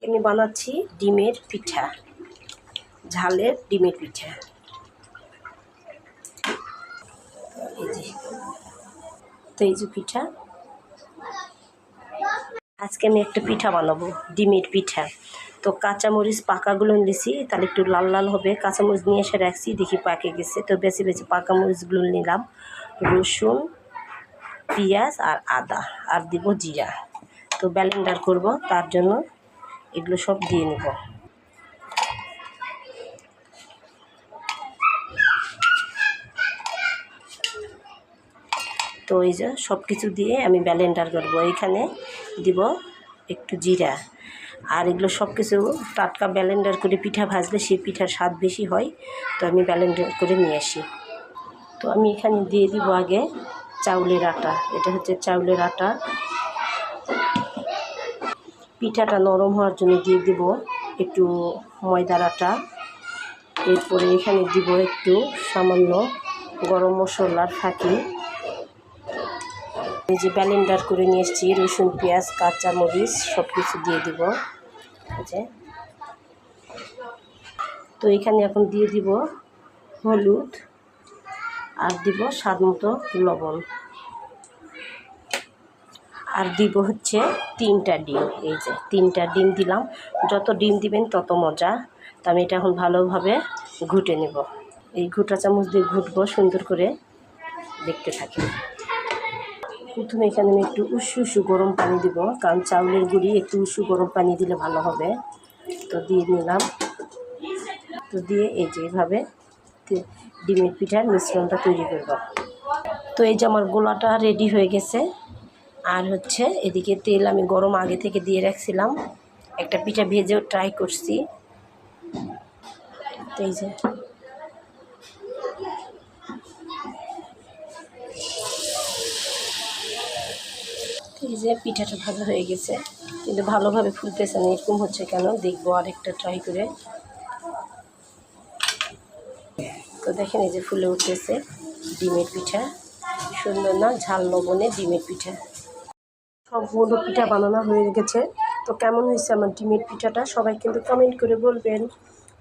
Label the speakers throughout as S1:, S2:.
S1: আমি বানাচ্ছি ডিমের পিঠা, ঝালের ডিমের পিঠা। এই যে পিঠা, আজকে আমি একটা পিঠা বানাবো, ডিমের পিঠা। তো কাঁচামরিচ পাকাগুলো নিয়েছি, তাহলে একটু লাল লাল হবে। কাঁচামরিচ নিয়ে এসে রাখছি, দেখি পাকে গেছে, তো বেছে বেছে পাকা মরিচগুলো নিলাম। রসুন, পেঁয়াজ আর আদা, আর দিব জিরা। তো ব্লেন্ডার করব, তার জন্য এগুলো সব দিয়ে নেব। তো এই যে সব কিছু দিয়ে আমি ব্লেন্ডার করব। এখানে দিব একটু জিরা, আর এগুলো সব কিছু টাটকা ব্লেন্ডার করে পিঠা ভাজলে সেই পিঠার স্বাদ বেশি হয়। তো আমি ব্লেন্ডার করে নিয়ে আসি। তো আমি এখানে দিয়ে দিব আগে চাউলের আটা। এটা হচ্ছে চাউলের আটা। পিঠাটা নরম হওয়ার জন্য দিয়ে দিব একটু ময়দার আটা। এরপরে এখানে দিব একটু সামান্য গরম মশলার ফাঁকি। এই যে ব্লেন্ডার করে নিয়ে এসেছি, রসুন, পেঁয়াজ, কাঁচামরিচ সব কিছু দিয়ে দিব। তো এখানে এখন দিয়ে দিব হলুদ, আর দিব স্বাদ মতো লবণ, আর দিব হচ্ছে 3টা ডিম। এই যে 3টা ডিম দিলাম। যত ডিম দিবেন তত মজা। তো আমি এটা এখন ভালোভাবে ঘুটে নেব। এই ঘুটা চামচ দিয়ে ঘুটবো সুন্দর করে, দেখতে থাকি। প্রথমে এখানে আমি একটু উষ্ণ গরম পানি দিব, কারণ চাউলের গুঁড়ি একটু উষ্ণ গরম পানি দিলে ভালো হবে। তো দিয়ে নিলাম। তো দিয়ে এই যে এভাবে ডিমের পিঠার মিশ্রণটা তৈরি করব। তো এই যে আমার গোলাটা রেডি হয়ে গেছে। আর হচ্ছে এদিকে তেল আমি গরম আগে থেকে দিয়ে রাখছিলাম, একটা পিঠা ভেজেও ট্রাই করছি। তো এই যে পিঠাটা ভাজা হয়ে গেছে, কিন্তু ভালোভাবে ফুলতেছে না। এরকম হচ্ছে কেন, দেখবো আরেকটা ট্রাই করে। তো দেখেন এই যে ফুলে উঠতেছে ডিমের পিঠা। সুন্দর না, ঝাল লবণে ডিমের পিঠা। সবগুলো পিঠা বানানো হয়ে গেছে। তো কেমন হয়েছে আমার ডিমের পিঠাটা সবাই কিন্তু কমেন্ট করে বলবেন।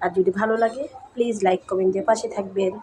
S1: আর যদি ভালো লাগে প্লিজ লাইক কমেন্ট দিয়ে পাশে থাকবেন।